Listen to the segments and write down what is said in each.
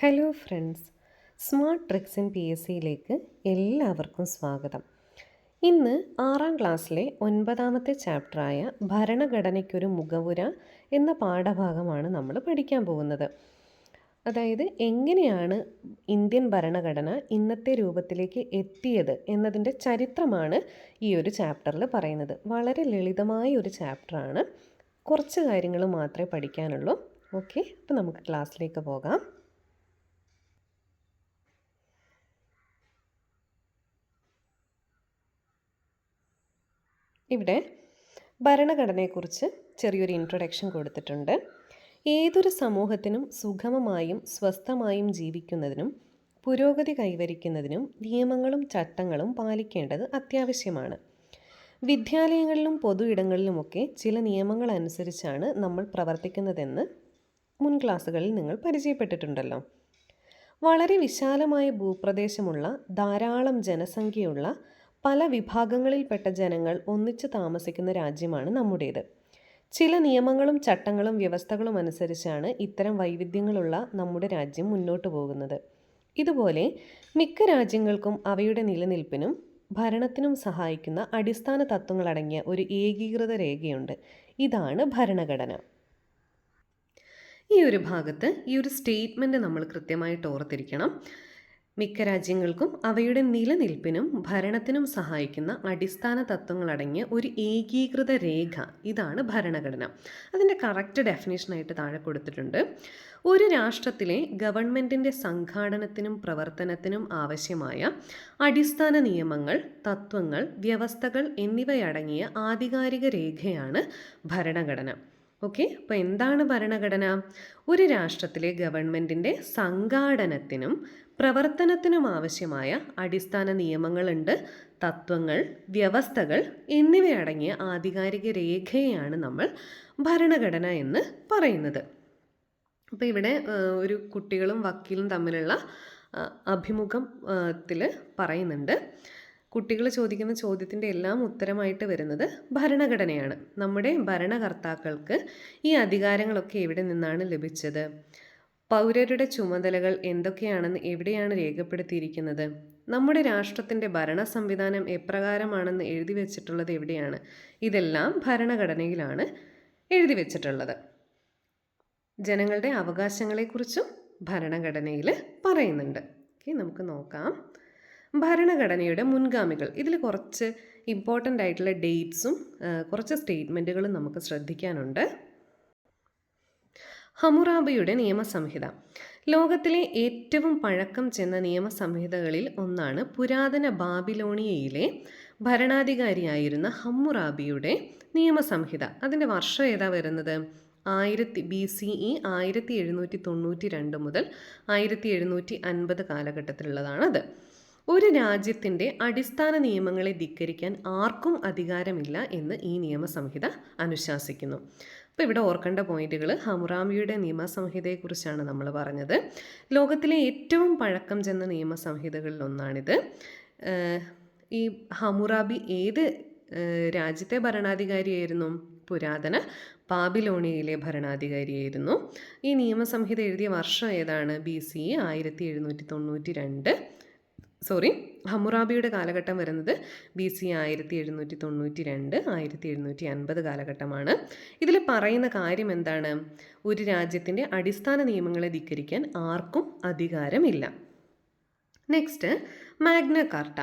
Hello friends, smart tricks in P S സിയിലേക്ക് എല്ലാവർക്കും സ്വാഗതം. ഇന്ന് 6ാം ക്ലാസ്സിലെ 9ാമത്തെ ചാപ്റ്ററായ ഭരണഘടനയ്ക്കൊരു മുഖവുര എന്ന പാഠഭാഗമാണ് നമ്മൾ പഠിക്കാൻ പോകുന്നത്. അതായത് എങ്ങനെയാണ് ഇന്ത്യൻ ഭരണഘടന ഇന്നത്തെ രൂപത്തിലേക്ക് എത്തിയത് എന്നതിൻ്റെ ചരിത്രമാണ് ഈ ഒരു ചാപ്റ്ററിൽ പറയുന്നത്. വളരെ ലളിതമായ ഒരു ചാപ്റ്ററാണ്. കുറച്ച് കാര്യങ്ങൾ മാത്രമേ പഠിക്കാനുള്ളൂ. ഓക്കെ, അപ്പോൾ നമുക്ക് ക്ലാസ്സിലേക്ക് പോകാം. ഇവിടെ ഭരണഘടനയെക്കുറിച്ച് ചെറിയൊരു ഇൻട്രൊഡക്ഷൻ കൊടുത്തിട്ടുണ്ട്. ഏതൊരു സമൂഹത്തിനും സുഗമമായും സ്വസ്ഥമായും ജീവിക്കുന്നതിനും പുരോഗതി കൈവരിക്കുന്നതിനും നിയമങ്ങളും ചട്ടങ്ങളും പാലിക്കേണ്ടത് അത്യാവശ്യമാണ്. വിദ്യാലയങ്ങളിലും പൊതു ഇടങ്ങളിലുമൊക്കെ ചില നിയമങ്ങൾ അനുസരിച്ചാണ് നമ്മൾ പ്രവർത്തിക്കുന്നതെന്ന് മുൻ ക്ലാസ്സുകളിൽ നിങ്ങൾ പരിചയപ്പെട്ടിട്ടുണ്ടല്ലോ. വളരെ വിശാലമായ ഭൂപ്രദേശമുള്ള ധാരാളം ജനസംഖ്യയുള്ള പല വിഭാഗങ്ങളിൽപ്പെട്ട ജനങ്ങൾ ഒന്നിച്ച് താമസിക്കുന്ന രാജ്യമാണ് നമ്മുടേത്. ചില നിയമങ്ങളും ചട്ടങ്ങളും വ്യവസ്ഥകളും അനുസരിച്ചാണ് ഇത്തരം വൈവിധ്യങ്ങളുള്ള നമ്മുടെ രാജ്യം മുന്നോട്ട് പോകുന്നത്. ഇതുപോലെ മിക്ക രാജ്യങ്ങൾക്കും അവയുടെ നിലനിൽപ്പിനും ഭരണത്തിനും സഹായിക്കുന്ന അടിസ്ഥാന തത്വങ്ങളടങ്ങിയ ഒരു ഏകീകൃത രേഖയുണ്ട്. ഇതാണ് ഭരണഘടന. ഈ ഒരു ഭാഗത്ത് ഈ ഒരു സ്റ്റേറ്റ്മെൻറ്റ് നമ്മൾ കൃത്യമായിട്ട് ഓർത്തിരിക്കണം. മിക്ക രാജ്യങ്ങൾക്കും അവയുടെ നിലനിൽപ്പിനും ഭരണത്തിനും സഹായിക്കുന്ന അടിസ്ഥാന തത്വങ്ങളടങ്ങിയ ഒരു ഏകീകൃത രേഖ, ഇതാണ് ഭരണഘടന. അതിൻ്റെ കറക്റ്റ് ഡെഫിനേഷനായിട്ട് താഴെ കൊടുത്തിട്ടുണ്ട്. ഒരു രാഷ്ട്രത്തിലെ ഗവൺമെൻറ്റിൻ്റെ സംഘാടനത്തിനും പ്രവർത്തനത്തിനും ആവശ്യമായ അടിസ്ഥാന നിയമങ്ങൾ, തത്വങ്ങൾ, വ്യവസ്ഥകൾ എന്നിവയടങ്ങിയ ആധികാരിക രേഖയാണ് ഭരണഘടന. ഓക്കെ, അപ്പോൾ എന്താണ് ഭരണഘടന? ഒരു രാഷ്ട്രത്തിലെ ഗവൺമെൻറ്റിൻ്റെ സംഘാടനത്തിനും പ്രവർത്തനത്തിനും ആവശ്യമായ അടിസ്ഥാന നിയമങ്ങളുണ്ട്, തത്വങ്ങൾ, വ്യവസ്ഥകൾ എന്നിവയടങ്ങിയ ആധികാരിക രേഖയാണ് നമ്മൾ ഭരണഘടന എന്ന് പറയുന്നത്. അപ്പോൾ ഇവിടെ ഒരു കുട്ടികളും വക്കീലും തമ്മിലുള്ള അഭിമുഖത്തിൽ പറയുന്നുണ്ട്. കുട്ടികൾ ചോദിക്കുന്ന ചോദ്യത്തിൻ്റെ എല്ലാം ഉത്തരമായിട്ട് വരുന്നത് ഭരണഘടനയാണ്. നമ്മുടെ ഭരണകർത്താക്കൾക്ക് ഈ അധികാരങ്ങളൊക്കെ എവിടെ നിന്നാണ് ലഭിച്ചത്? പൗരരുടെ ചുമതലകൾ എന്തൊക്കെയാണെന്ന് എവിടെയാണ് രേഖപ്പെടുത്തിയിരിക്കുന്നത്? നമ്മുടെ രാഷ്ട്രത്തിൻ്റെ ഭരണ സംവിധാനം എപ്രകാരമാണെന്ന് എഴുതി വച്ചിട്ടുള്ളത് എവിടെയാണ്? ഇതെല്ലാം ഭരണഘടനയിലാണ് എഴുതി വച്ചിട്ടുള്ളത്. ജനങ്ങളുടെ അവകാശങ്ങളെക്കുറിച്ചും ഭരണഘടനയിൽ പറയുന്നുണ്ട്. ഓക്കെ, നമുക്ക് നോക്കാം. ഭരണഘടനയുടെ മുൻഗാമികൾ. ഇതിൽ കുറച്ച് ഇമ്പോർട്ടൻ്റ് ആയിട്ടുള്ള ഡേറ്റ്സും കുറച്ച് സ്റ്റേറ്റ്മെൻറ്റുകളും നമുക്ക് ശ്രദ്ധിക്കാനുണ്ട്. ഹമ്മുറാബിയുടെ നിയമസംഹിത. ലോകത്തിലെ ഏറ്റവും പഴക്കം ചെന്ന നിയമസംഹിതകളിൽ ഒന്നാണ് പുരാതന ബാബിലോണിയയിലെ ഭരണാധികാരിയായിരുന്ന ഹമ്മുറാബിയുടെ നിയമസംഹിത. അതിൻ്റെ വർഷം ഏതാ വരുന്നത്? BCE 1792 മുതൽ 1750 കാലഘട്ടത്തിലുള്ളതാണത്. ഒരു രാജ്യത്തിൻ്റെ അടിസ്ഥാന നിയമങ്ങളെ ധിക്കരിക്കാൻ ആർക്കും അധികാരമില്ല എന്ന് ഈ നിയമസംഹിത അനുശാസിക്കുന്നു. അപ്പോൾ ഇവിടെ ഓർക്കേണ്ട പോയിന്റുകൾ: ഹമ്മുറാബിയുടെ നിയമസംഹിതയെക്കുറിച്ചാണ് നമ്മൾ പറഞ്ഞത്. ലോകത്തിലെ ഏറ്റവും പഴക്കം ചെന്ന നിയമസംഹിതകളിൽ ഒന്നാണിത്. ഈ ഹമ്മുറാബി ഏത് രാജ്യത്തെ ഭരണാധികാരിയായിരുന്നു? പുരാതന ബാബിലോണിയയിലെ ഭരണാധികാരിയായിരുന്നു. ഈ നിയമസംഹിത എഴുതിയ വർഷം ഏതാണ്? BCE 1792. ഹമ്മുറാബിയുടെ കാലഘട്ടം വരുന്നത് BCE 1792, 1750 കാലഘട്ടമാണ്. ഇതിൽ പറയുന്ന കാര്യം എന്താണ്? ഒരു രാജ്യത്തിൻ്റെ അടിസ്ഥാന നിയമങ്ങളെ ധിക്കരിക്കാൻ ആർക്കും അധികാരമില്ല. Next, Magna Carta.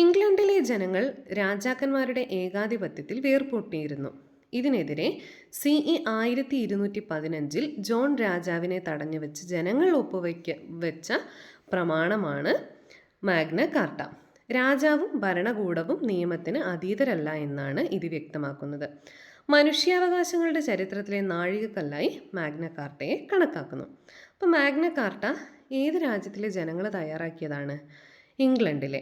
ഇംഗ്ലണ്ടിലെ ജനങ്ങൾ രാജാക്കന്മാരുടെ ഏകാധിപത്യത്തിൽ വേർപൊട്ടിയിരുന്നു. ഇതിനെതിരെ CE 1215 ജോൺ രാജാവിനെ തടഞ്ഞു വെച്ച് ജനങ്ങൾ ഒപ്പുവെച്ച പ്രമാണമാണ് മാഗ്ന കാർട്ട. രാജാവും ഭരണകൂടവും നിയമത്തിന് അതീതരല്ല എന്നാണ് ഇത് വ്യക്തമാക്കുന്നത്. മനുഷ്യാവകാശങ്ങളുടെ ചരിത്രത്തിലെ നാഴികക്കല്ലായി മാഗ്ന കാർട്ടയെ കണക്കാക്കുന്നു. അപ്പോൾ മാഗ്ന കാർട്ട ഏത് രാജ്യത്തിലെ ജനങ്ങൾ തയ്യാറാക്കിയതാണ്? ഇംഗ്ലണ്ടിലെ.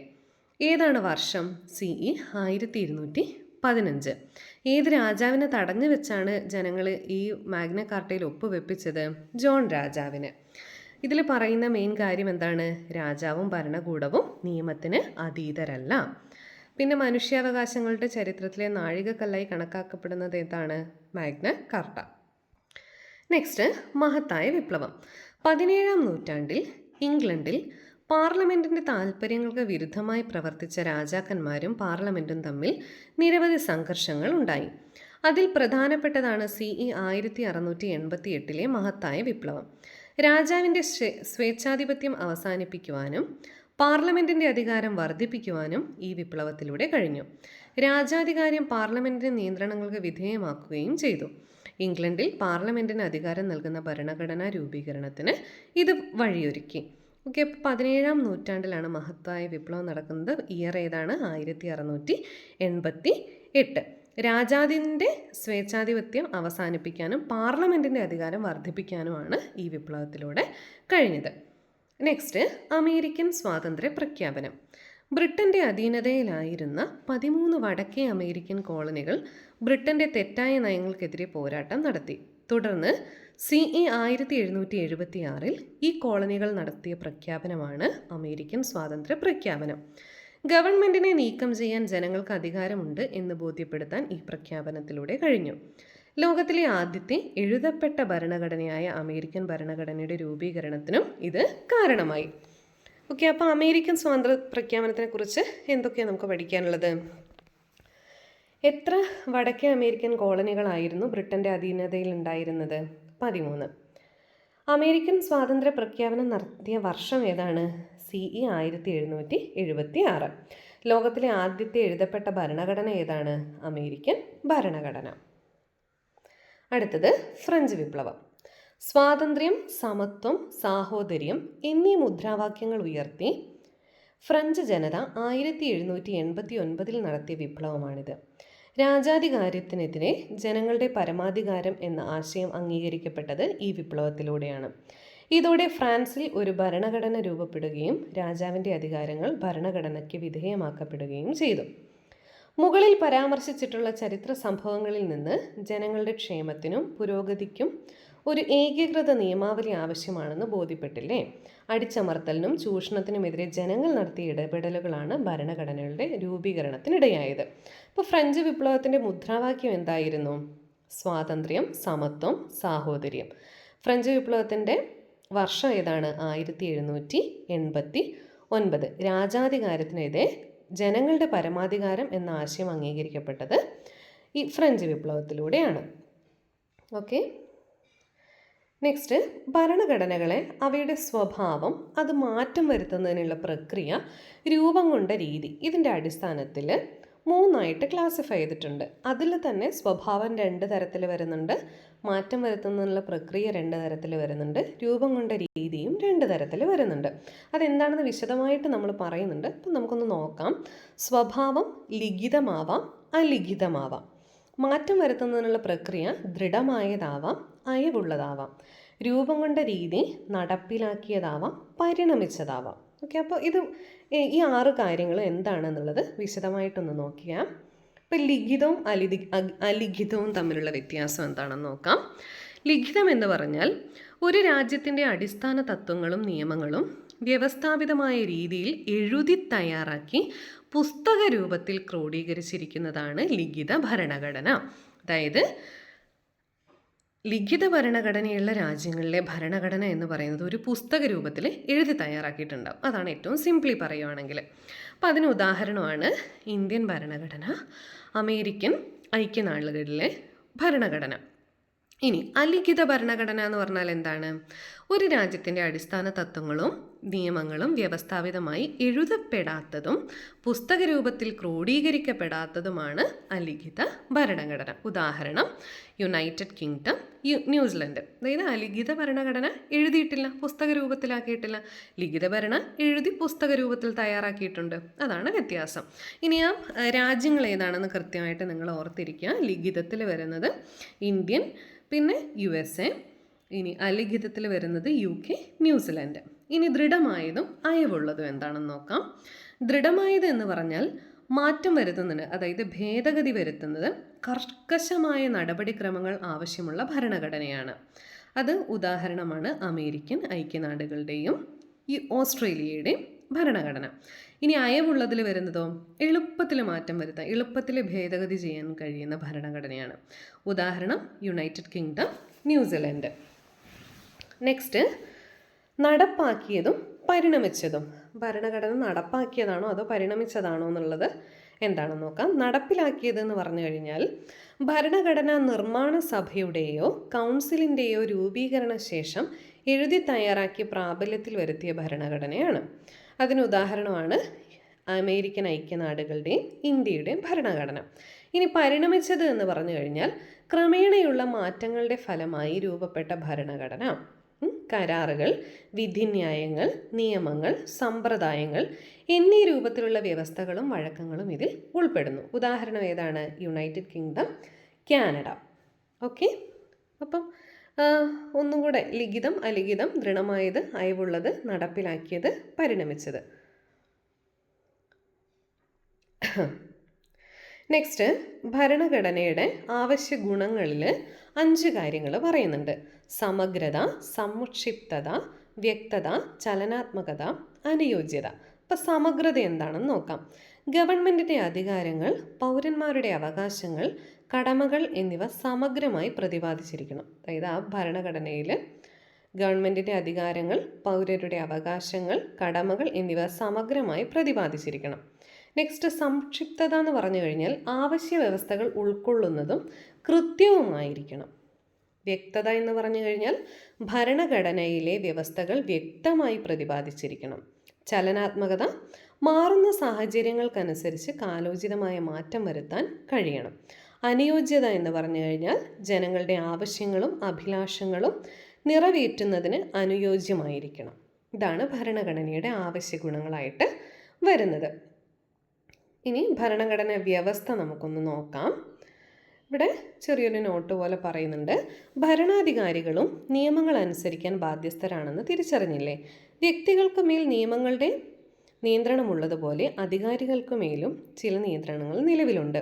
ഏതാണ് വർഷം? CE 1215. ഏത് രാജാവിനെ തടഞ്ഞു വെച്ചാണ് ജനങ്ങൾ ഈ മാഗ്ന കാർട്ടയിൽ ഒപ്പുവെപ്പിച്ചത്? ജോൺ രാജാവിന്. ഇതിൽ പറയുന്ന മെയിൻ കാര്യം എന്താണ്? രാജാവും ഭരണകൂടവും നിയമത്തിന് അതീതരല്ല. പിന്നെ മനുഷ്യാവകാശങ്ങളുടെ ചരിത്രത്തിലെ നാഴികക്കല്ലായി കണക്കാക്കപ്പെടുന്നത് ഏതാണ്? Magna Carta. നെക്സ്റ്റ്, മഹത്തായ വിപ്ലവം. 17-ാം നൂറ്റാണ്ടിൽ ഇംഗ്ലണ്ടിൽ പാർലമെൻറ്റിൻ്റെ താൽപ്പര്യങ്ങൾക്ക് വിരുദ്ധമായി പ്രവർത്തിച്ച രാജാക്കന്മാരും പാർലമെൻറ്റും തമ്മിൽ നിരവധി സംഘർഷങ്ങൾ ഉണ്ടായി. അതിൽ പ്രധാനപ്പെട്ടതാണ് CE 1688 മഹത്തായ വിപ്ലവം. രാജാവിൻ്റെ സ്വേച്ഛാധിപത്യം അവസാനിപ്പിക്കുവാനും പാർലമെൻറ്റിൻ്റെ അധികാരം വർദ്ധിപ്പിക്കുവാനും ഈ വിപ്ലവത്തിലൂടെ കഴിഞ്ഞു. രാജാധികാരം പാർലമെൻറ്റിൻ്റെ നിയന്ത്രണങ്ങൾക്ക് വിധേയമാക്കുകയും ചെയ്തു. ഇംഗ്ലണ്ടിൽ പാർലമെൻറ്റിന് അധികാരം നൽകുന്ന ഭരണഘടനാ രൂപീകരണത്തിന് ഇത് വഴിയൊരുക്കി. ഓക്കെ, 17-ാം നൂറ്റാണ്ടിലാണ് മഹത്തായ വിപ്ലവം നടക്കുന്നത്. ഇയർ ഏതാണ്? 1688. രാജാവിൻ്റെ സ്വേച്ഛാധിപത്യം അവസാനിപ്പിക്കാനും പാർലമെൻറ്റിൻ്റെ അധികാരം വർദ്ധിപ്പിക്കാനുമാണ് ഈ വിപ്ലവത്തിലൂടെ കഴിഞ്ഞത്. നെക്സ്റ്റ്, അമേരിക്കൻ സ്വാതന്ത്ര്യ പ്രഖ്യാപനം. ബ്രിട്ടൻ്റെ അധീനതയിലായിരുന്ന 13 വടക്കേ അമേരിക്കൻ കോളനികൾ ബ്രിട്ടൻ്റെ തെറ്റായ നയങ്ങൾക്കെതിരെ പോരാട്ടം നടത്തി. തുടർന്ന് CE 1776 ഈ കോളനികൾ നടത്തിയ പ്രഖ്യാപനമാണ് അമേരിക്കൻ സ്വാതന്ത്ര്യ പ്രഖ്യാപനം. ഗവൺമെൻറ്റിനെ നീക്കം ചെയ്യാൻ ജനങ്ങൾക്ക് അധികാരമുണ്ട് എന്ന് ബോധ്യപ്പെടുത്താൻ ഈ പ്രഖ്യാപനത്തിലൂടെ കഴിഞ്ഞു. ലോകത്തിലെ ആദ്യത്തെ എഴുതപ്പെട്ട ഭരണഘടനയായ അമേരിക്കൻ ഭരണഘടനയുടെ രൂപീകരണത്തിനും ഇത് കാരണമായി. ഓക്കെ, അപ്പോൾ അമേരിക്കൻ സ്വാതന്ത്ര്യ പ്രഖ്യാപനത്തിനെ കുറിച്ച് എന്തൊക്കെയാണ് നമുക്ക് പഠിക്കാനുള്ളത്? എത്ര വടക്കേ അമേരിക്കൻ കോളനികളായിരുന്നു ബ്രിട്ടൻ്റെ അധീനതയിൽ ഉണ്ടായിരുന്നത്? 13. അമേരിക്കൻ സ്വാതന്ത്ര്യ പ്രഖ്യാപനം നടത്തിയ വർഷം ഏതാണ്? CE 1776. ലോകത്തിലെ ആദ്യത്തെ എഴുതപ്പെട്ട ഭരണഘടന ഏതാണ്? അമേരിക്കൻ ഭരണഘടന. അടുത്തത് ഫ്രഞ്ച് വിപ്ലവം. സ്വാതന്ത്ര്യം, സമത്വം, സാഹോദര്യം എന്നീ മുദ്രാവാക്യങ്ങൾ ഉയർത്തി ഫ്രഞ്ച് ജനത 1789 നടത്തിയ വിപ്ലവമാണിത്. രാജാധികാരത്തിനെതിരെ ജനങ്ങളുടെ പരമാധികാരം എന്ന ആശയം അംഗീകരിക്കപ്പെട്ടത് ഈ വിപ്ലവത്തിലൂടെയാണ്. ഇതോടെ ഫ്രാൻസിൽ ഒരു ഭരണഘടന രൂപപ്പെടുകയും രാജാവിൻ്റെ അധികാരങ്ങൾ ഭരണഘടനയ്ക്ക് വിധേയമാക്കപ്പെടുകയും ചെയ്തു. മുകളിൽ പരാമർശിച്ചിട്ടുള്ള ചരിത്ര സംഭവങ്ങളിൽ നിന്ന് ജനങ്ങളുടെ ക്ഷേമത്തിനും പുരോഗതിക്കും ഒരു ഏകീകൃത നിയമാവലി ആവശ്യമാണെന്ന് ബോധ്യപ്പെട്ടില്ലേ? അടിച്ചമർത്തലിനും ചൂഷണത്തിനുമെതിരെ ജനങ്ങൾ നടത്തിയ ഇടപെടലുകളാണ് ഭരണഘടനകളുടെ രൂപീകരണത്തിനിടയായത്. ഇപ്പോൾ ഫ്രഞ്ച് വിപ്ലവത്തിൻ്റെ മുദ്രാവാക്യം എന്തായിരുന്നു? സ്വാതന്ത്ര്യം, സമത്വം, സാഹോദര്യം. ഫ്രഞ്ച് വിപ്ലവത്തിൻ്റെ വർഷം ഏതാണ്? 1789. രാജാധികാരത്തിനെതിരെ ജനങ്ങളുടെ പരമാധികാരം എന്ന ആശയം അംഗീകരിക്കപ്പെട്ടത് ഈ ഫ്രഞ്ച് വിപ്ലവത്തിലൂടെയാണ്. ഓക്കെ, നെക്സ്റ്റ്, ഭരണഘടനകളെ അവയുടെ സ്വഭാവം അത് മാറ്റം വരുത്തുന്നതിനുള്ള പ്രക്രിയ, രൂപം കൊണ്ട രീതി, ഇതിൻ്റെ അടിസ്ഥാനത്തിൽ 3 ക്ലാസിഫൈ ചെയ്തിട്ടുണ്ട്. അതിൽ തന്നെ സ്വഭാവം 2 തരത്തിൽ വരുന്നുണ്ട്, മാറ്റം വരുത്തുന്നതിനുള്ള പ്രക്രിയ 2 തരത്തിൽ വരുന്നുണ്ട്, രൂപം കൊണ്ട രീതിയും 2 തരത്തിൽ വരുന്നുണ്ട്. അതെന്താണെന്ന് വിശദമായിട്ട് നമ്മൾ പറയുന്നുണ്ട്. അപ്പം നമുക്കൊന്ന് നോക്കാം. സ്വഭാവം ലിഖിതമാവാം, അലിഖിതമാവാം. മാറ്റം വരുത്തുന്നതിനുള്ള പ്രക്രിയ ദൃഢമായതാവാം, അയവുള്ളതാവാം. രൂപം കൊണ്ട രീതി നടപ്പിലാക്കിയതാവാം, പരിണമിച്ചതാവാം. ഓക്കെ, അപ്പോൾ ഈ 6 കാര്യങ്ങൾ എന്താണെന്നുള്ളത് വിശദമായിട്ടൊന്ന് നോക്കിയാൽ, ഇപ്പം ലിഖിതവും അലിഖിതവും തമ്മിലുള്ള വ്യത്യാസം എന്താണെന്ന് നോക്കാം. ലിഖിതം എന്ന് പറഞ്ഞാൽ ഒരു രാജ്യത്തിൻ്റെ അടിസ്ഥാന തത്വങ്ങളും നിയമങ്ങളും വ്യവസ്ഥാപിതമായ രീതിയിൽ എഴുതി തയ്യാറാക്കി പുസ്തക രൂപത്തിൽ ക്രോഡീകരിച്ചിരിക്കുന്നതാണ് ലിഖിത ഭരണഘടന. അതായത് ലിഖിത ഭരണഘടനയുള്ള രാജ്യങ്ങളിലെ ഭരണഘടന എന്ന് പറയുന്നത് ഒരു പുസ്തക രൂപത്തിൽ എഴുതി തയ്യാറാക്കിയിട്ടുണ്ടാവും. അതാണ് ഏറ്റവും സിംപ്ലി പറയുവാണെങ്കിൽ. അപ്പം അതിന് ഉദാഹരണമാണ് ഇന്ത്യൻ ഭരണഘടന, അമേരിക്കൻ ഐക്യനാടുകളിലെ ഭരണഘടന. ഇനി അലിഖിത ഭരണഘടന എന്ന് പറഞ്ഞാൽ എന്താണ്? ഒരു രാജ്യത്തിൻ്റെ അടിസ്ഥാന തത്വങ്ങളും നിയമങ്ങളും വ്യവസ്ഥാപിതമായി എഴുതപ്പെടാത്തതും പുസ്തക രൂപത്തിൽ ക്രോഡീകരിക്കപ്പെടാത്തതുമാണ് അലിഖിത ഭരണഘടന. ഉദാഹരണം യുണൈറ്റഡ് കിങ്ഡം, ന്യൂസിലൻഡ്. അതായത് അലിഖിത ഭരണഘടന എഴുതിയിട്ടില്ല, പുസ്തക രൂപത്തിലാക്കിയിട്ടില്ല. ലിഖിത ഭരണം എഴുതി പുസ്തക രൂപത്തിൽ തയ്യാറാക്കിയിട്ടുണ്ട്. അതാണ് വ്യത്യാസം. ഇനി ആ രാജ്യങ്ങൾ ഏതാണെന്ന് കൃത്യമായിട്ട് നിങ്ങൾ ഓർത്തിരിക്കുക. ലിഖിതത്തിൽ വരുന്നത് ഇന്ത്യൻ, പിന്നെ USA. ഇനി അലിഖിതത്തിൽ വരുന്നത് UK, ന്യൂസിലൻഡ്. ഇനി ദൃഢമായതും അയവുള്ളതും എന്താണെന്ന് നോക്കാം. ദൃഢമായത് എന്ന് പറഞ്ഞാൽ മാറ്റം വരുത്തുന്നത്, അതായത് ഭേദഗതി വരുത്തുന്നത് കർക്കശമായ നടപടിക്രമങ്ങൾ ആവശ്യമുള്ള ഭരണഘടനയാണ്. അത് ഉദാഹരണമാണ് അമേരിക്കൻ ഐക്യനാടുകളുടെയും ഓസ്ട്രേലിയയുടെയും ഭരണഘടന. ഇനി അയവുള്ളതിൽ വരുന്നതോ എളുപ്പത്തിൽ മാറ്റം വരുത്താൻ, എളുപ്പത്തിൽ ഭേദഗതി ചെയ്യാൻ കഴിയുന്ന ഭരണഘടനയാണ്. ഉദാഹരണം യുണൈറ്റഡ് കിങ്ഡം, ന്യൂസിലൻഡ്. നെക്സ്റ്റ് നടപ്പാക്കിയതും പരിണമിച്ചതും. ഭരണഘടന നടപ്പാക്കിയതാണോ അതോ പരിണമിച്ചതാണോ എന്നുള്ളത് എന്താണെന്ന് നോക്കാം. നടപ്പിലാക്കിയതെന്ന് പറഞ്ഞു കഴിഞ്ഞാൽ ഭരണഘടനാ നിർമ്മാണ സഭയുടെയോ കൗൺസിലിൻ്റെയോ രൂപീകരണ ശേഷം എഴുതി തയ്യാറാക്കി പ്രാബല്യത്തിൽ വരുത്തിയ ഭരണഘടനയാണ്. അതിന് ഉദാഹരണമാണ് അമേരിക്കൻ ഐക്യനാടുകളുടെയും ഇന്ത്യയുടെയും ഭരണഘടന. ഇനി പരിണമിച്ചത് എന്ന് പറഞ്ഞു കഴിഞ്ഞാൽ ക്രമേണയുള്ള മാറ്റങ്ങളുടെ ഫലമായി രൂപപ്പെട്ട ഭരണഘടന. കരാറുകൾ, വിധിന്യായങ്ങൾ, നിയമങ്ങൾ, സമ്പ്രദായങ്ങൾ എന്നീ രൂപത്തിലുള്ള വ്യവസ്ഥകളും വഴക്കങ്ങളും ഇതിൽ ഉൾപ്പെടുന്നു. ഉദാഹരണം ഏതാണ്? United kingdom, Canada. ഓക്കെ, അപ്പം ഒന്നും കൂടെ: ലിഖിതം, അലിഖിതം, ദൃഢമായത്, അയവുള്ളത്, നടപ്പിലാക്കിയത്, പരിണമിച്ചത്. നെക്സ്റ്റ്, ഭരണഘടനയുടെ ആവശ്യ ഗുണങ്ങളിൽ 5 കാര്യങ്ങൾ പറയുന്നുണ്ട്. സമഗ്രത, സമുക്ഷിപ്തത, വ്യക്തത, ചലനാത്മകത, അനുയോജ്യത. അപ്പം സമഗ്രത എന്താണെന്ന് നോക്കാം. ഗവൺമെൻറ്റിൻ്റെ അധികാരങ്ങൾ, പൗരന്മാരുടെ അവകാശങ്ങൾ, കടമകൾ എന്നിവ സമഗ്രമായി പ്രതിപാദിച്ചിരിക്കണം. അതായത് ആ ഭരണഘടനയിൽ ഗവൺമെൻറ്റിൻ്റെ അധികാരങ്ങൾ, പൗരരുടെ അവകാശങ്ങൾ, കടമകൾ എന്നിവ സമഗ്രമായി പ്രതിപാദിച്ചിരിക്കണം. നെക്സ്റ്റ്, സംക്ഷിപ്തത എന്ന് പറഞ്ഞു കഴിഞ്ഞാൽ ആവശ്യ വ്യവസ്ഥകൾ ഉൾക്കൊള്ളുന്നതും കൃത്യവുമായിരിക്കണം. വ്യക്തത എന്ന് പറഞ്ഞു കഴിഞ്ഞാൽ ഭരണഘടനയിലെ വ്യവസ്ഥകൾ വ്യക്തമായി പ്രതിപാദിച്ചിരിക്കണം. ചലനാത്മകത, മാറുന്ന സാഹചര്യങ്ങൾക്കനുസരിച്ച് കാലോചിതമായ മാറ്റം വരുത്താൻ കഴിയണം. അനുയോജ്യത എന്ന് പറഞ്ഞു കഴിഞ്ഞാൽ ജനങ്ങളുടെ ആവശ്യങ്ങളും അഭിലാഷങ്ങളും നിറവേറ്റുന്നതിന് അനുയോജ്യമായിരിക്കണം. ഇതാണ് ഭരണഘടനയുടെ ആവശ്യ ഗുണങ്ങളായിട്ട് വരുന്നത്. ഇനി ഭരണഘടനാ വ്യവസ്ഥ നമുക്കൊന്ന് നോക്കാം. ഇവിടെ ചെറിയൊരു നോട്ട് പോലെ പറയുന്നുണ്ട്. ഭരണാധികാരികളും നിയമങ്ങൾ അനുസരിക്കാൻ ബാധ്യസ്ഥരാണെന്ന് തിരിച്ചറിഞ്ഞില്ലേ? വ്യക്തികൾക്ക് മേൽ നിയമങ്ങളുടെ നിയന്ത്രണമുള്ളതുപോലെ അധികാരികൾക്ക് മേലും ചില നിയന്ത്രണങ്ങൾ നിലവിലുണ്ട്.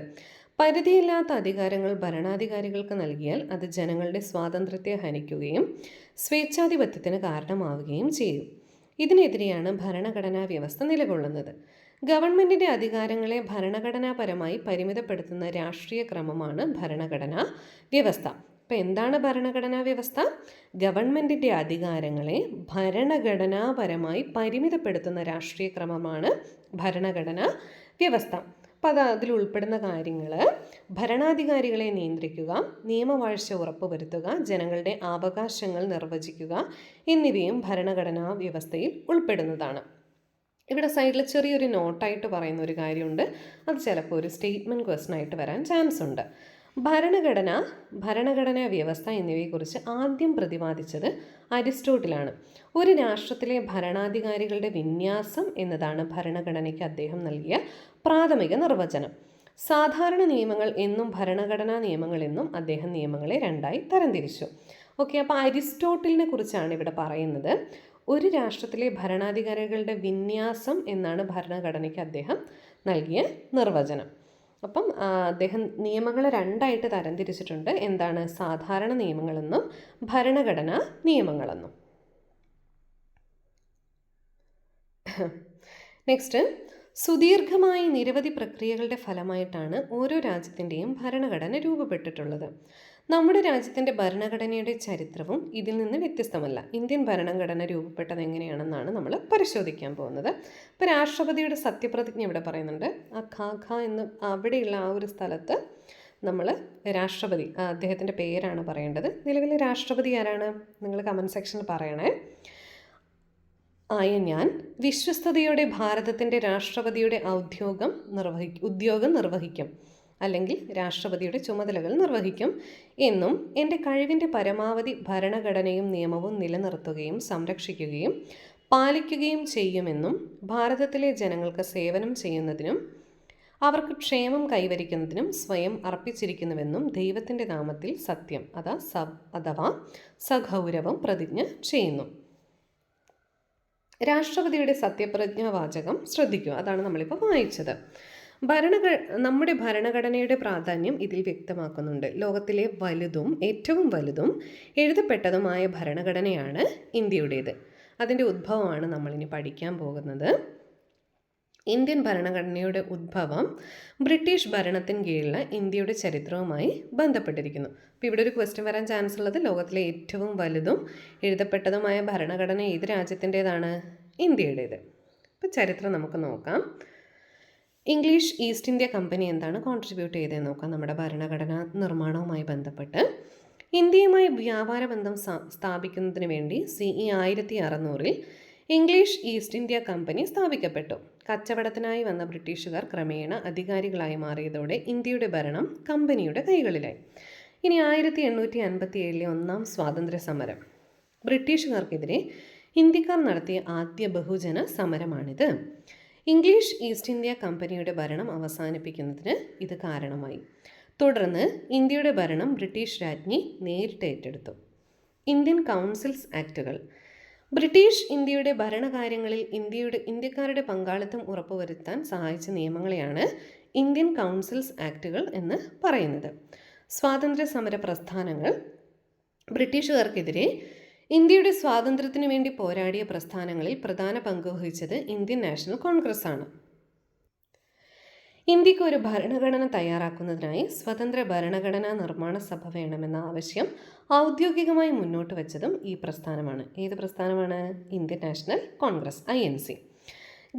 പരിധിയില്ലാത്ത അധികാരങ്ങൾ ഭരണാധികാരികൾക്ക് നൽകിയാൽ അത് ജനങ്ങളുടെ സ്വാതന്ത്ര്യത്തെ ഹനിക്കുകയും സ്വേച്ഛാധിപത്യത്തിന് കാരണമാവുകയും ചെയ്യും. ഇതിനെതിരെയാണ് ഭരണഘടനാ വ്യവസ്ഥ നിലകൊള്ളുന്നത്. ഗവൺമെൻറ്റിൻ്റെ അധികാരങ്ങളെ ഭരണഘടനാപരമായി പരിമിതപ്പെടുത്തുന്ന രാഷ്ട്രീയ ക്രമമാണ് ഭരണഘടനാ വ്യവസ്ഥ. അപ്പോൾ എന്താണ് ഭരണഘടനാ വ്യവസ്ഥ? ഗവൺമെൻറ്റിൻ്റെ അധികാരങ്ങളെ ഭരണഘടനാപരമായി പരിമിതപ്പെടുത്തുന്ന രാഷ്ട്രീയ ക്രമമാണ് ഭരണഘടനാ വ്യവസ്ഥ. അപ്പോൾ അതിൽ ഉൾപ്പെടുന്ന കാര്യങ്ങൾ: ഭരണാധികാരികളെ നിയന്ത്രിക്കുക, നിയമവാഴ്ച ഉറപ്പുവരുത്തുക, ജനങ്ങളുടെ അവകാശങ്ങൾ നിർവചിക്കുക എന്നിവയും ഭരണഘടനാ വ്യവസ്ഥയിൽ ഉൾപ്പെടുന്നതാണ്. ഇവിടെ സൈഡിൽ ചെറിയൊരു നോട്ടായിട്ട് പറയുന്ന ഒരു കാര്യമുണ്ട്. അത് ചിലപ്പോൾ ഒരു സ്റ്റേറ്റ്മെൻറ്റ് ക്വസ്റ്റൻ ആയിട്ട് വരാൻ ചാൻസ് ഉണ്ട്. ഭരണഘടനാ വ്യവസ്ഥ എന്നിവയെക്കുറിച്ച് ആദ്യം പ്രതിപാദിച്ചത് അരിസ്റ്റോട്ടിലാണ്. ഒരു രാഷ്ട്രത്തിലെ ഭരണാധികാരികളുടെ വിന്യാസം എന്നതാണ് ഭരണഘടനയ്ക്ക് അദ്ദേഹം നൽകിയ പ്രാഥമിക നിർവചനം. സാധാരണ നിയമങ്ങൾ എന്നും ഭരണഘടനാ നിയമങ്ങൾ എന്നും അദ്ദേഹം നിയമങ്ങളെ 2ആയി തരംതിരിച്ചു. ഓക്കെ, അപ്പോൾ അരിസ്റ്റോട്ടിലിനെ കുറിച്ചാണ് ഇവിടെ പറയുന്നത്. ഒരു രാഷ്ട്രത്തിലെ ഭരണാധികാരികളുടെ വിന്യാസം എന്നാണ് ഭരണഘടനയ്ക്ക് അദ്ദേഹം നൽകിയ നിർവചനം. അപ്പം അദ്ദേഹം നിയമങ്ങളെ 2ആയിട്ട് തരംതിരിച്ചിട്ടുണ്ട്. എന്താണ്? സാധാരണ നിയമങ്ങളെന്നും ഭരണഘടനാ നിയമങ്ങളെന്നും. നെക്സ്റ്റ്, സുദീർഘമായ നിരവധി പ്രക്രിയകളുടെ ഫലമായിട്ടാണ് ഓരോ രാജ്യത്തിൻ്റെയും ഭരണഘടന രൂപപ്പെട്ടിട്ടുള്ളത്. നമ്മുടെ രാജ്യത്തിൻ്റെ ഭരണഘടനയുടെ ചരിത്രവും ഇതിൽ നിന്ന് വ്യത്യസ്തമല്ല. ഇന്ത്യൻ ഭരണഘടന രൂപപ്പെട്ടത് എങ്ങനെയാണെന്നാണ് നമ്മൾ പരിശോധിക്കാൻ പോകുന്നത്. ഇപ്പോൾ രാഷ്ട്രപതിയുടെ സത്യപ്രതിജ്ഞ ഇവിടെ പറയുന്നുണ്ട്. ആ ഖാഖ എന്ന് അവിടെയുള്ള ആ ഒരു സ്ഥലത്ത് നമ്മൾ രാഷ്ട്രപതി, അദ്ദേഹത്തിൻ്റെ പേരാണ് പറയേണ്ടത്. നിലവിലെ രാഷ്ട്രപതി ആരാണ്? നിങ്ങൾ കമൻറ്റ് സെക്ഷനിൽ പറയണേ. ഞാൻ വിശ്വസ്തയോടെ ഭാരതത്തിൻ്റെ രാഷ്ട്രപതിയുടെ ഉദ്യോഗം നിർവഹിക്കും, അല്ലെങ്കിൽ രാഷ്ട്രപതിയുടെ ചുമതലകൾ നിർവഹിക്കും എന്നും എൻ്റെ കഴിവിൻ്റെ പരമാവധി ഭരണഘടനയും നിയമവും നിലനിർത്തുകയും സംരക്ഷിക്കുകയും പാലിക്കുകയും ചെയ്യുമെന്നും ഭാരതത്തിലെ ജനങ്ങൾക്ക് സേവനം ചെയ്യുന്നതിനും അവർക്ക് ക്ഷേമം കൈവരിക്കുന്നതിനും സ്വയം അർപ്പിച്ചിരിക്കുന്നുവെന്നും ദൈവത്തിൻ്റെ നാമത്തിൽ സത്യം അഥവാ സഗൗരവം പ്രതിജ്ഞ ചെയ്യുന്നു. രാഷ്ട്രപതിയുടെ സത്യപ്രതിജ്ഞാവാചകം ശ്രദ്ധിക്കുക. അതാണ് നമ്മളിപ്പോൾ വായിച്ചത്. നമ്മുടെ ഭരണഘടനയുടെ പ്രാധാന്യം ഇതിൽ വ്യക്തമാക്കുന്നുണ്ട്. ലോകത്തിലെ ഏറ്റവും വലുതും എഴുതപ്പെട്ടതുമായ ഭരണഘടനയാണ് ഇന്ത്യയുടേത്. അതിൻ്റെ ഉദ്ഭവമാണ് നമ്മളിനി പഠിക്കാൻ പോകുന്നത്. ഇന്ത്യൻ ഭരണഘടനയുടെ ഉദ്ഭവം ബ്രിട്ടീഷ് ഭരണത്തിന് കീഴിലുള്ള ഇന്ത്യയുടെ ചരിത്രവുമായി ബന്ധപ്പെട്ടിരിക്കുന്നു. അപ്പോൾ ഇവിടെ ഒരു ക്വസ്റ്റ്യൻ വരാൻ ചാൻസ് ഉള്ളത് ലോകത്തിലെ ഏറ്റവും വലുതും എഴുതപ്പെട്ടതുമായ ഭരണഘടന ഏത് രാജ്യത്തിൻ്റേതാണ്? ഇന്ത്യയുടേത്. അപ്പോൾ ചരിത്രം നമുക്ക് നോക്കാം. ഇംഗ്ലീഷ് ഈസ്റ്റ് ഇന്ത്യ കമ്പനി എന്താണ് കോൺട്രിബ്യൂട്ട് ചെയ്തതെന്ന് നോക്കാം നമ്മുടെ ഭരണഘടനാ നിർമ്മാണവുമായി ബന്ധപ്പെട്ട്. ഇന്ത്യയുമായി വ്യാപാര ബന്ധം സ്ഥാപിക്കുന്നതിന് വേണ്ടി CE 1600 English east India company സ്ഥാപിക്കപ്പെട്ടു. കച്ചവടത്തിനായി വന്ന ബ്രിട്ടീഷുകാർ ക്രമേണ അധികാരികളായി മാറിയതോടെ ഇന്ത്യയുടെ ഭരണം കമ്പനിയുടെ കൈകളിലായി. ഇനി 1857 ഒന്നാം സ്വാതന്ത്ര്യ സമരം. ബ്രിട്ടീഷുകാർക്കെതിരെ ഇന്ത്യക്കാർ നടത്തിയ ആദ്യ ബഹുജന സമരമാണിത്. ഇംഗ്ലീഷ് ഈസ്റ്റ് ഇന്ത്യ കമ്പനിയുടെ ഭരണം അവസാനിപ്പിക്കുന്നതിന് ഇത് കാരണമായി. തുടർന്ന് ഇന്ത്യയുടെ ഭരണം ബ്രിട്ടീഷ് രാജ്ഞി നേരിട്ട് ഏറ്റെടുത്തു. Indian councils ആക്റ്റുകൾ. ബ്രിട്ടീഷ് ഇന്ത്യയുടെ ഭരണകാര്യങ്ങളിൽ ഇന്ത്യക്കാരുടെ പങ്കാളിത്തം ഉറപ്പുവരുത്താൻ സഹായിച്ച നിയമങ്ങളെയാണ് ഇന്ത്യൻ കൗൺസിൽസ് ആക്റ്റുകൾ എന്ന് പറയുന്നത്. സ്വാതന്ത്ര്യ സമര പ്രസ്ഥാനങ്ങൾ. ബ്രിട്ടീഷുകാർക്കെതിരെ ഇന്ത്യയുടെ സ്വാതന്ത്ര്യത്തിനു വേണ്ടി പോരാടിയ പ്രസ്ഥാനങ്ങളിൽ പ്രധാന പങ്ക് വഹിച്ചത് ഇന്ത്യൻ നാഷണൽ കോൺഗ്രസ് ആണ്. ഇന്ത്യക്ക് ഒരു ഭരണഘടന തയ്യാറാക്കുന്നതിനായി സ്വതന്ത്ര ഭരണഘടനാ നിർമ്മാണ സഭ വേണമെന്ന ആവശ്യം ഔദ്യോഗികമായി മുന്നോട്ട് വച്ചതും ഈ പ്രസ്ഥാനമാണ്. ഏത് പ്രസ്ഥാനമാണ്? Indian National Congress, INC.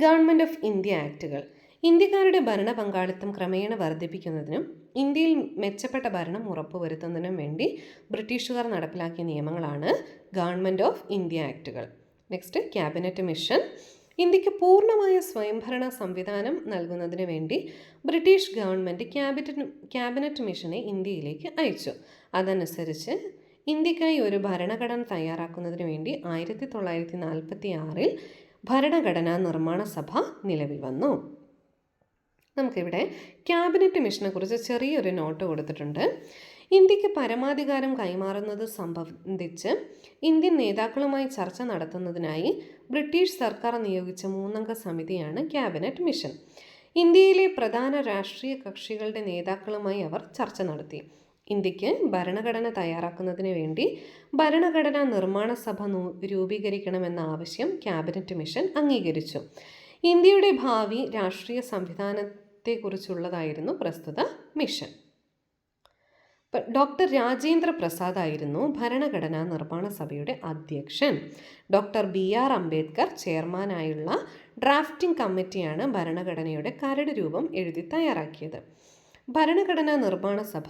Government of India ആക്റ്റുകൾ. ഇന്ത്യക്കാരുടെ ഭരണ പങ്കാളിത്തം ക്രമേണ വർദ്ധിപ്പിക്കുന്നതിനും ഇന്ത്യയിൽ മെച്ചപ്പെട്ട ഭരണം ഉറപ്പുവരുത്തുന്നതിനും വേണ്ടി ബ്രിട്ടീഷുകാർ നടപ്പിലാക്കിയ നിയമങ്ങളാണ് ഗവൺമെൻറ് ഓഫ് ഇന്ത്യ ആക്റ്റുകൾ. Next, cabinet mission. ഇന്ത്യക്ക് പൂർണ്ണമായ സ്വയംഭരണ സംവിധാനം നൽകുന്നതിന് വേണ്ടി ബ്രിട്ടീഷ് ഗവൺമെൻറ് ക്യാബിനറ്റ് മിഷനെ ഇന്ത്യയിലേക്ക് അയച്ചു. അതനുസരിച്ച് ഇന്ത്യക്കായി ഒരു ഭരണഘടന തയ്യാറാക്കുന്നതിന് വേണ്ടി 1946 ഭരണഘടനാ നിർമ്മാണ സഭ നിലവിൽ വന്നു. നമുക്കിവിടെ ക്യാബിനറ്റ് മിഷനെ കുറിച്ച് ചെറിയൊരു നോട്ട് കൊടുത്തിട്ടുണ്ട്. ഇന്ത്യക്ക് പരമാധികാരം കൈമാറുന്നത് സംബന്ധിച്ച് ഇന്ത്യൻ നേതാക്കളുമായി ചർച്ച നടത്തുന്നതിനായി ബ്രിട്ടീഷ് സർക്കാർ നിയോഗിച്ച 3-അംഗ സമിതിയാണ് ക്യാബിനറ്റ് മിഷൻ. ഇന്ത്യയിലെ പ്രധാന രാഷ്ട്രീയ കക്ഷികളുടെ നേതാക്കളുമായി അവർ ചർച്ച നടത്തി. ഇന്ത്യക്ക് ഭരണഘടന തയ്യാറാക്കുന്നതിന് വേണ്ടി ഭരണഘടനാ നിർമ്മാണ സഭ രൂപീകരിക്കണമെന്ന ആവശ്യം ക്യാബിനറ്റ് മിഷൻ അംഗീകരിച്ചു. ഇന്ത്യയുടെ ഭാവി രാഷ്ട്രീയ സംവിധാനത്തെക്കുറിച്ചുള്ളതായിരുന്നു പ്രസ്തുത മിഷൻ. ഡോക്ടർ രാജേന്ദ്ര പ്രസാദ് ആയിരുന്നു ഭരണഘടനാ നിർമ്മാണ സഭയുടെ അധ്യക്ഷൻ. ഡോക്ടർ BR അംബേദ്കർ ചെയർമാനായുള്ള ഡ്രാഫ്റ്റിംഗ് കമ്മിറ്റിയാണ് ഭരണഘടനയുടെ കരട് രൂപം എഴുതി തയ്യാറാക്കിയത്. ഭരണഘടനാ നിർമ്മാണ സഭ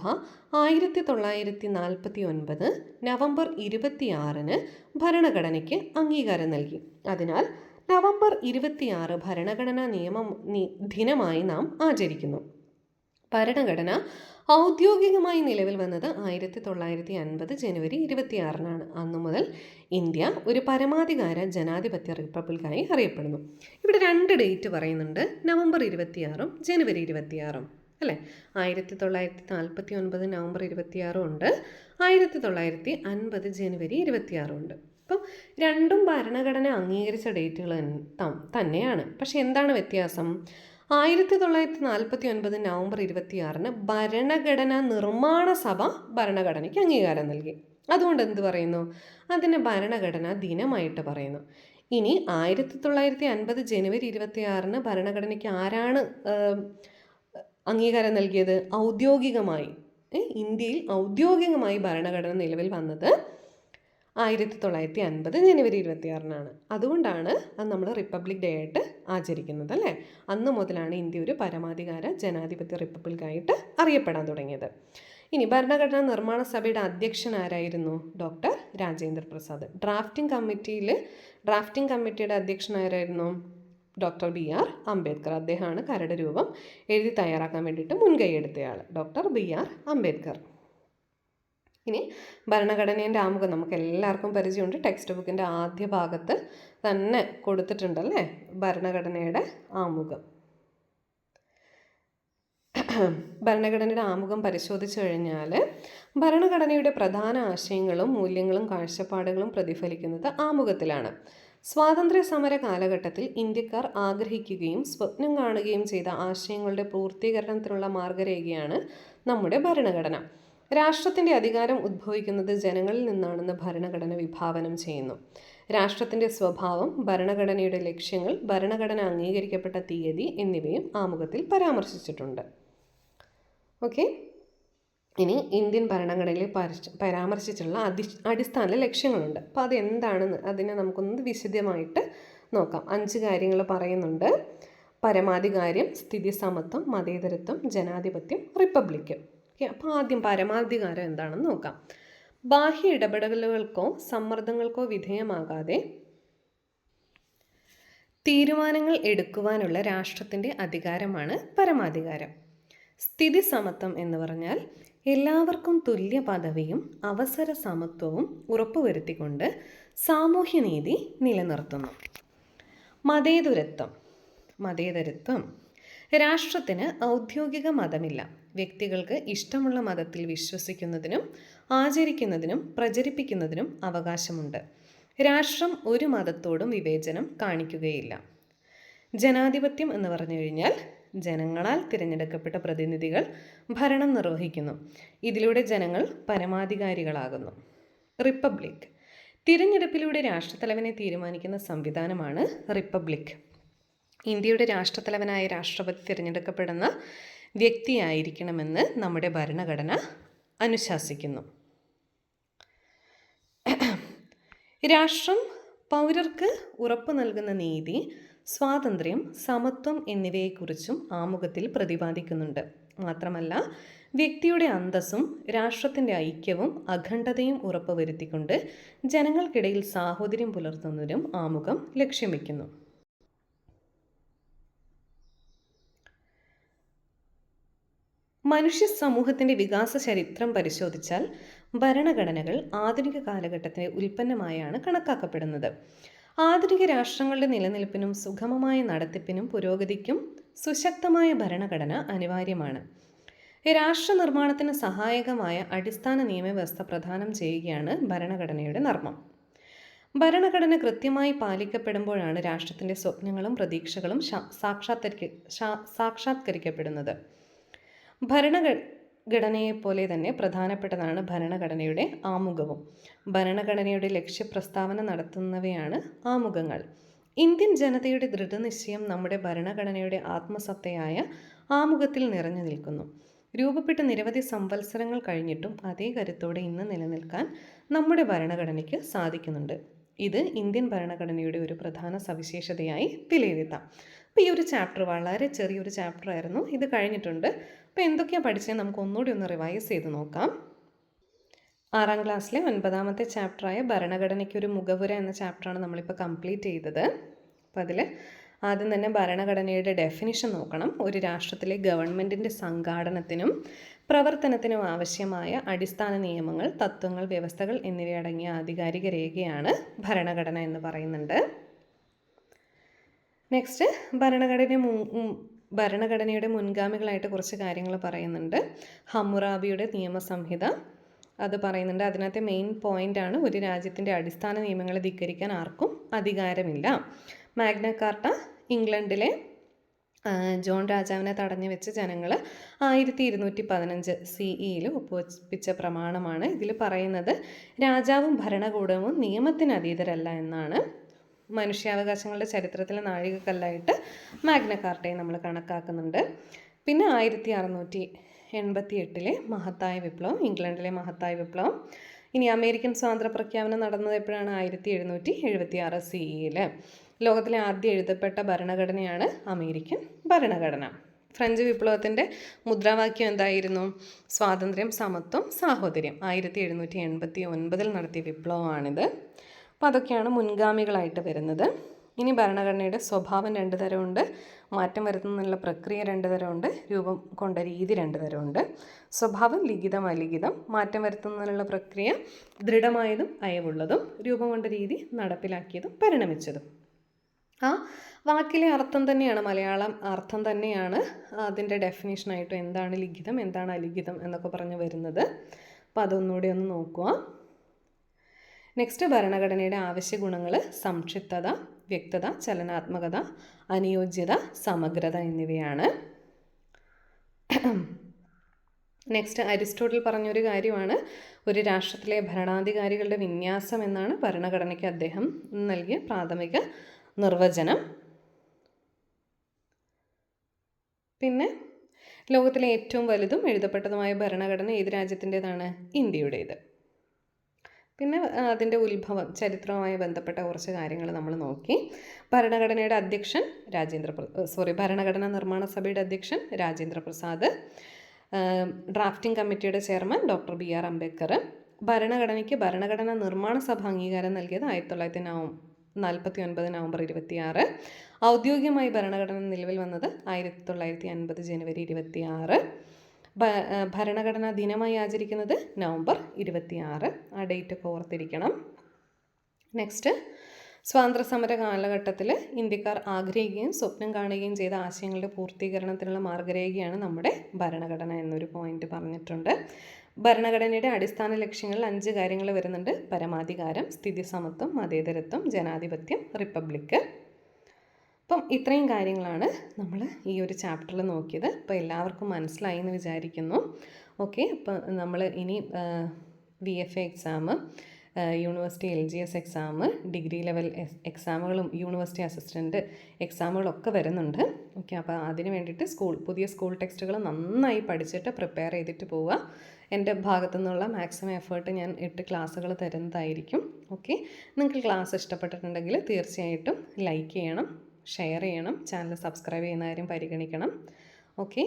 1949 നവംബർ 26 ഭരണഘടനയ്ക്ക് അംഗീകാരം നൽകി. അതിനാൽ നവംബർ 26 ഭരണഘടനാ ദിനമായി നാം ആചരിക്കുന്നു. ഭരണഘടന ഔദ്യോഗികമായി നിലവിൽ വന്നത് 1950 ജനുവരി 26 അന്നു മുതൽ ഇന്ത്യ ഒരു പരമാധികാര ജനാധിപത്യ റിപ്പബ്ലിക്കായി അറിയപ്പെടുന്നു. ഇവിടെ 2 ഡേറ്റ് പറയുന്നുണ്ട്, നവംബർ 26 ജനുവരി 26 അല്ലേ. 1949 നവംബർ 26 ഉണ്ട്, 1950 ജനുവരി 26 ഉണ്ട്. അപ്പം രണ്ടും ഭരണഘടന അംഗീകരിച്ച ഡേറ്റുകൾ തന്നെയാണ്. പക്ഷെ എന്താണ് വ്യത്യാസം? 1949 നവംബർ 26 ഭരണഘടനാ നിർമ്മാണ സഭ ഭരണഘടനയ്ക്ക് അംഗീകാരം നൽകി. അതുകൊണ്ട് എന്ത് പറയുന്നു? അതിനെ ഭരണഘടനാ ദിനമായിട്ട് പറയുന്നു. ഇനി 1950 ജനുവരി 26 ഭരണഘടനയ്ക്ക് ആരാണ് അംഗീകാരം നൽകിയത്? ഔദ്യോഗികമായി ഇന്ത്യയിൽ ഔദ്യോഗികമായി ഭരണഘടന നിലവിൽ വന്നത് 1950 ജനുവരി 26 അതുകൊണ്ടാണ് അത് നമ്മൾ റിപ്പബ്ലിക് ഡേ ആയിട്ട് ആചരിക്കുന്നത് അല്ലേ. അന്ന് മുതലാണ് ഇന്ത്യ ഒരു പരമാധികാര ജനാധിപത്യ റിപ്പബ്ലിക്കായിട്ട് അറിയപ്പെടാൻ തുടങ്ങിയത്. ഇനി ഭരണഘടനാ നിർമ്മാണ സഭയുടെ അധ്യക്ഷൻ ആരായിരുന്നു? ഡോക്ടർ രാജേന്ദ്ര പ്രസാദ്. ഡ്രാഫ്റ്റിംഗ് കമ്മിറ്റിയുടെ അധ്യക്ഷൻ ആരായിരുന്നു? Doctor BR Ambedkar. അദ്ദേഹമാണ് കരട് രൂപം എഴുതി തയ്യാറാക്കാൻ വേണ്ടിയിട്ട് മുൻകൈയെടുത്തയാൾ, ഡോക്ടർ BR അംബേദ്കർ. ഇനി ഭരണഘടനേൻ്റെ ആമുഖം നമുക്ക് എല്ലാവർക്കും പരിചയമുണ്ട്. ടെക്സ്റ്റ് ബുക്കിൻ്റെ ആദ്യ ഭാഗത്ത് തന്നെ കൊടുത്തിട്ടുണ്ടല്ലേ ഭരണഘടനയുടെ ആമുഖം. ഭരണഘടനയുടെ ആമുഖം പരിശോധിച്ചു കഴിഞ്ഞാൽ ഭരണഘടനയുടെ പ്രധാന ആശയങ്ങളും മൂല്യങ്ങളും കാഴ്ചപ്പാടുകളും പ്രതിഫലിക്കുന്നത് ആമുഖത്തിലാണ്. സ്വാതന്ത്ര്യ സമര കാലഘട്ടത്തിൽ ഇന്ത്യക്കാർ ആഗ്രഹിക്കുകയും സ്വപ്നം കാണുകയും ചെയ്ത ആശയങ്ങളുടെ പൂർത്തീകരണത്തിനുള്ള മാർഗരേഖയാണ് നമ്മുടെ ഭരണഘടന. രാഷ്ട്രത്തിൻ്റെ അധികാരം ഉദ്ഭവിക്കുന്നത് ജനങ്ങളിൽ നിന്നാണെന്ന് ഭരണഘടന വിഭാവനം ചെയ്യുന്നു. രാഷ്ട്രത്തിൻ്റെ സ്വഭാവം, ഭരണഘടനയുടെ ലക്ഷ്യങ്ങൾ, ഭരണഘടന അംഗീകരിക്കപ്പെട്ട തീയതി എന്നിവയും ആമുഖത്തിൽ പരാമർശിച്ചിട്ടുണ്ട്. ഓക്കെ, ഇനി ഇന്ത്യൻ ഭരണഘടനയിൽ പരാമർശിച്ചിട്ടുള്ള അടിസ്ഥാന ലക്ഷ്യങ്ങളുണ്ട്. അപ്പോൾ അതെന്താണെന്ന് അതിനെ നമുക്കൊന്ന് വിശദമായിട്ട് നോക്കാം. 5 കാര്യങ്ങൾ പറയുന്നുണ്ട്. പരമാധികാരം, സ്ഥിതി സമത്വം, മതേതരത്വം, ജനാധിപത്യം, റിപ്പബ്ലിക്ക്. ഓക്കെ, അപ്പോൾ ആദ്യം പരമാധികാരം എന്താണെന്ന് നോക്കാം. ബാഹ്യ ഇടപെടലുകൾക്കോ സമ്മർദ്ദങ്ങൾക്കോ വിധേയമാകാതെ തീരുമാനങ്ങൾ എടുക്കുവാനുള്ള രാഷ്ട്രത്തിൻ്റെ അധികാരമാണ് പരമാധികാരം. സ്ഥിതി സമത്വം എന്ന് പറഞ്ഞാൽ എല്ലാവർക്കും തുല്യ പദവിയും അവസര സമത്വവും ഉറപ്പുവരുത്തിക്കൊണ്ട് സാമൂഹ്യനീതി നിലനിർത്തുന്നു. മതേതരത്വം രാഷ്ട്രത്തിന് ഔദ്യോഗിക മതമില്ല. വ്യക്തികൾക്ക് ഇഷ്ടമുള്ള മതത്തിൽ വിശ്വസിക്കുന്നതിനും ആചരിക്കുന്നതിനും പ്രചരിപ്പിക്കുന്നതിനും അവകാശമുണ്ട്. രാഷ്ട്രം ഒരു മതത്തോടും വിവേചനം കാണിക്കുകയില്ല. ജനാധിപത്യം എന്ന് പറഞ്ഞു കഴിഞ്ഞാൽ ജനങ്ങളാൽ തിരഞ്ഞെടുക്കപ്പെട്ട പ്രതിനിധികൾ ഭരണം നിർവഹിക്കുന്നു. ഇതിലൂടെ ജനങ്ങൾ പരമാധികാരികളാകുന്നു. റിപ്പബ്ലിക് തിരഞ്ഞെടുപ്പിലൂടെ രാഷ്ട്രത്തലവനെ തീരുമാനിക്കുന്ന സംവിധാനമാണ് റിപ്പബ്ലിക്. ഇന്ത്യയുടെ രാഷ്ട്രത്തലവനായ രാഷ്ട്രപതി തിരഞ്ഞെടുക്കപ്പെടുന്ന വ്യക്തിയായിരിക്കണമെന്ന് നമ്മുടെ ഭരണഘടന അനുശാസിക്കുന്നു. രാഷ്ട്രം പൗരർക്ക് ഉറപ്പു നൽകുന്ന നീതി, സ്വാതന്ത്ര്യം, സമത്വം എന്നിവയെക്കുറിച്ചും ആമുഖത്തിൽ പ്രതിപാദിക്കുന്നുണ്ട്. മാത്രമല്ല, വ്യക്തിയുടെ അന്തസ്സും രാഷ്ട്രത്തിൻ്റെ ഐക്യവും അഖണ്ഡതയും ഉറപ്പുവരുത്തിക്കൊണ്ട് ജനങ്ങൾക്കിടയിൽ സാഹോദര്യം പുലർത്തുന്നതിനും ആമുഖം ലക്ഷ്യം വയ്ക്കുന്നു. മനുഷ്യ സമൂഹത്തിൻ്റെ വികാസ ചരിത്രം പരിശോധിച്ചാൽ ഭരണഘടനകൾ ആധുനിക കാലഘട്ടത്തിൻ്റെ ഉൽപ്പന്നമായാണ് കണക്കാക്കപ്പെടുന്നത്. ആധുനിക രാഷ്ട്രങ്ങളുടെ നിലനിൽപ്പിനും സുഗമമായ നടത്തിപ്പിനും പുരോഗതിക്കും സുശക്തമായ ഭരണഘടന അനിവാര്യമാണ്. രാഷ്ട്ര നിർമ്മാണത്തിന് സഹായകമായ അടിസ്ഥാന നിയമവ്യവസ്ഥ പ്രദാനം ചെയ്യുകയാണ് ഭരണഘടനയുടെ നർമ്മം. ഭരണഘടന കൃത്യമായി പാലിക്കപ്പെടുമ്പോഴാണ് രാഷ്ട്രത്തിൻ്റെ സ്വപ്നങ്ങളും പ്രതീക്ഷകളും സാക്ഷാത്കരിക്കപ്പെടുന്നത്. ഭരണഘടനയെപ്പോലെ തന്നെ പ്രധാനപ്പെട്ടതാണ് ഭരണഘടനയുടെ ആമുഖവും. ഭരണഘടനയുടെ ലക്ഷ്യപ്രസ്താവന നടത്തുന്നവയാണ് ആമുഖങ്ങൾ. ഇന്ത്യൻ ജനതയുടെ ദൃഢനിശ്ചയം നമ്മുടെ ഭരണഘടനയുടെ ആത്മസത്തയായ ആമുഖത്തിൽ നിറഞ്ഞു നിൽക്കുന്നു. രൂപപ്പെട്ട നിരവധി സംവത്സരങ്ങൾ കഴിഞ്ഞിട്ടും അതേ കരുത്തോടെ ഇന്ന് നിലനിൽക്കാൻ നമ്മുടെ ഭരണഘടനയ്ക്ക് സാധിക്കുന്നുണ്ട്. ഇത് ഇന്ത്യൻ ഭരണഘടനയുടെ ഒരു പ്രധാന സവിശേഷതയായി വിലയിരുത്താം. അപ്പോൾ ഈ ഒരു ചാപ്റ്റർ വളരെ ചെറിയൊരു ചാപ്റ്റർ ആയിരുന്നു. ഇത് കഴിഞ്ഞിട്ടുണ്ട്. അപ്പോൾ എന്തൊക്കെയാണ് പഠിച്ചത് നമുക്ക് ഒന്നുകൂടി ഒന്ന് റിവൈസ് ചെയ്ത് നോക്കാം. 6ാം ക്ലാസ്സിലെ 9ാമത്തെ ചാപ്റ്ററായ ഭരണഘടനയ്ക്കൊരു മുഖവുര എന്ന ചാപ്റ്ററാണ് നമ്മളിപ്പോൾ കംപ്ലീറ്റ് ചെയ്തത്. അപ്പോൾ അതിൽ ആദ്യം തന്നെ ഭരണഘടനയുടെ ഡെഫിനിഷൻ നോക്കണം. ഒരു രാഷ്ട്രത്തിലെ ഗവൺമെൻറ്റിൻ്റെ സംഘാടനത്തിനും പ്രവർത്തനത്തിനും ആവശ്യമായ അടിസ്ഥാന നിയമങ്ങൾ, തത്വങ്ങൾ, വ്യവസ്ഥകൾ എന്നിവയടങ്ങിയ ആധികാരിക രേഖയാണ് ഭരണഘടന എന്ന് പറയുന്നുണ്ട്. നെക്സ്റ്റ് ഭരണഘടനയുടെ മുൻഗാമികളായിട്ട് കുറച്ച് കാര്യങ്ങൾ പറയുന്നുണ്ട്. ഹമ്മുറാബിയുടെ നിയമസംഹിത അത് പറയുന്നുണ്ട്. അതിനകത്തെ മെയിൻ പോയിൻ്റാണ് ഒരു രാജ്യത്തിൻ്റെ അടിസ്ഥാന നിയമങ്ങളെ ധിക്കരിക്കാൻ ആർക്കും അധികാരമില്ല. മാഗ്ന കാർട്ട ഇംഗ്ലണ്ടിലെ ജോൺ രാജാവിനെ തടഞ്ഞു വെച്ച് ജനങ്ങൾ 1215 CE ഒപ്പുവെപ്പിച്ച പ്രമാണമാണ്. ഇതിൽ പറയുന്നത് രാജാവും ഭരണകൂടവും നിയമത്തിന് അതീതരല്ല എന്നാണ്. മനുഷ്യാവകാശങ്ങളുടെ ചരിത്രത്തിലെ നാഴികക്കല്ലായിട്ട് മാഗ്ന കാർട്ടയെ നമ്മൾ കണക്കാക്കുന്നുണ്ട്. പിന്നെ 1688 മഹത്തായ വിപ്ലവം, ഇംഗ്ലണ്ടിലെ മഹത്തായ വിപ്ലവം. ഇനി അമേരിക്കൻ സ്വാതന്ത്ര്യ പ്രഖ്യാപനം നടന്നത് എപ്പോഴാണ്? 1776 CE. ലോകത്തിലെ ആദ്യം എഴുതപ്പെട്ട ഭരണഘടനയാണ് അമേരിക്കൻ ഭരണഘടന. ഫ്രഞ്ച് വിപ്ലവത്തിൻ്റെ മുദ്രാവാക്യം എന്തായിരുന്നു? സ്വാതന്ത്ര്യം, സമത്വം, സാഹോദര്യം. 1789 നടത്തിയ വിപ്ലവമാണിത്. അപ്പോൾ അതൊക്കെയാണ് മുൻഗാമികളായിട്ട് വരുന്നത്. ഇനി ഭരണഘടനയുടെ സ്വഭാവം 2 തരമുണ്ട്. മാറ്റം വരുത്തുന്നതിനുള്ള പ്രക്രിയ 2 തരമുണ്ട്. രൂപം കൊണ്ട രീതി 2 തരമുണ്ട്. സ്വഭാവം ലിഖിതം, അലിഖിതം. മാറ്റം വരുത്തുന്നതിനുള്ള പ്രക്രിയ ദൃഢമായതും അയവുള്ളതും. രൂപം കൊണ്ട രീതി നടപ്പിലാക്കിയതും പരിണമിച്ചതും. ആ വാക്കിലെ അർത്ഥം തന്നെയാണ്, മലയാളം അർത്ഥം തന്നെയാണ് അതിൻ്റെ ഡെഫിനേഷനായിട്ടും എന്താണ് ലിഖിതം, എന്താണ് അലിഖിതം എന്നൊക്കെ പറഞ്ഞ് വരുന്നത്. അപ്പോൾ അതൊന്നുകൂടി ഒന്ന് നോക്കുക. നെക്സ്റ്റ് ഭരണഘടനയുടെ ആവശ്യ ഗുണങ്ങൾ സംക്ഷിപ്തത, വ്യക്തത, ചലനാത്മകത, അനുയോജ്യത, സമഗ്രത എന്നിവയാണ്. നെക്സ്റ്റ് അരിസ്റ്റോട്ടിൽ പറഞ്ഞൊരു കാര്യമാണ് ഒരു രാഷ്ട്രത്തിലെ ഭരണാധികാരികളുടെ വിന്യാസം എന്നാണ് ഭരണഘടനയ്ക്ക് അദ്ദേഹം നൽകിയ പ്രാഥമിക നിർവചനം. പിന്നെ ലോകത്തിലെ ഏറ്റവും വലുതും എഴുതപ്പെട്ടതുമായ ഭരണഘടന ഏത് രാജ്യത്തിൻ്റെതാണ്? ഇന്ത്യയുടേത്. പിന്നെ അതിൻ്റെ ഉത്ഭവം ചരിത്രവുമായി ബന്ധപ്പെട്ട കുറച്ച് കാര്യങ്ങൾ നമ്മൾ നോക്കി. ഭരണഘടനയുടെ അധ്യക്ഷൻ ഭരണഘടനാ നിർമ്മാണ സഭയുടെ അധ്യക്ഷൻ രാജേന്ദ്ര പ്രസാദ്, ഡ്രാഫ്റ്റിംഗ് കമ്മിറ്റിയുടെ ചെയർമാൻ ഡോക്ടർ BR അംബേദ്കർ. ഭരണഘടനയ്ക്ക് ഭരണഘടനാ നിർമ്മാണ സഭ അംഗീകാരം നൽകിയത് 1949 നവംബർ 26. ഔദ്യോഗികമായി ഭരണഘടന നിലവിൽ വന്നത് 1950 ജനുവരി 26. ഭരണഘടനാ ദിനമായി ആചരിക്കുന്നത് നവംബർ 26. ആ ഡേറ്റ് ഒക്കെ ഓർത്തിരിക്കണം. നെക്സ്റ്റ്, സ്വാതന്ത്ര്യ സമര കാലഘട്ടത്തിൽ ഇന്ത്യക്കാർ ആഗ്രഹിക്കുകയും സ്വപ്നം കാണുകയും ചെയ്ത ആശയങ്ങളുടെ പൂർത്തീകരണത്തിനുള്ള മാർഗരേഖയാണ് നമ്മുടെ ഭരണഘടന എന്നൊരു പോയിന്റ് പറഞ്ഞിട്ടുണ്ട്. ഭരണഘടനയുടെ അടിസ്ഥാന ലക്ഷ്യങ്ങളിൽ 5 കാര്യങ്ങൾ വരുന്നുണ്ട്. പരമാധികാരം, സ്ഥിതിസമത്വം, മതേതരത്വം, ജനാധിപത്യം, റിപ്പബ്ലിക്ക്. അപ്പം ഇത്രയും കാര്യങ്ങളാണ് നമ്മൾ ഈ ഒരു ചാപ്റ്ററിൽ നോക്കിയത്. അപ്പോൾ എല്ലാവർക്കും മനസ്സിലായി എന്ന് വിചാരിക്കുന്നു. ഓക്കെ, അപ്പോൾ നമ്മൾ ഇനി VFA exam, university LGS exam, degree level എക്സാമുകളും യൂണിവേഴ്സിറ്റി അസിസ്റ്റൻറ്റ് എക്സാമുകളൊക്കെ വരുന്നുണ്ട്. ഓക്കെ, അപ്പോൾ അതിന് വേണ്ടിയിട്ട് പുതിയ സ്കൂൾ ടെക്സ്റ്റുകൾ നന്നായി പഠിച്ചിട്ട് പ്രിപ്പയർ ചെയ്തിട്ട് പോവുക. എൻ്റെ ഭാഗത്തു നിന്നുള്ള മാക്സിമം എഫേർട്ട് ഞാൻ 8 ക്ലാസ്സുകൾ തരുന്നതായിരിക്കും. ഓക്കെ, നിങ്ങൾക്ക് ക്ലാസ് ഇഷ്ടപ്പെട്ടിട്ടുണ്ടെങ്കിൽ തീർച്ചയായിട്ടും ലൈക്ക് ചെയ്യണം, ഷെയർ ചെയ്യണം, ചാനൽ സബ്സ്ക്രൈബ് ചെയ്യുന്ന കാര്യം പരിഗണിക്കണം. ഓക്കെ,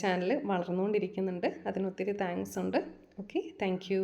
ചാനൽ വളർന്നുകൊണ്ടിരിക്കുന്നുണ്ട്, അതിനൊത്തിരി താങ്ക്സ് ഉണ്ട്. Okay, thank you.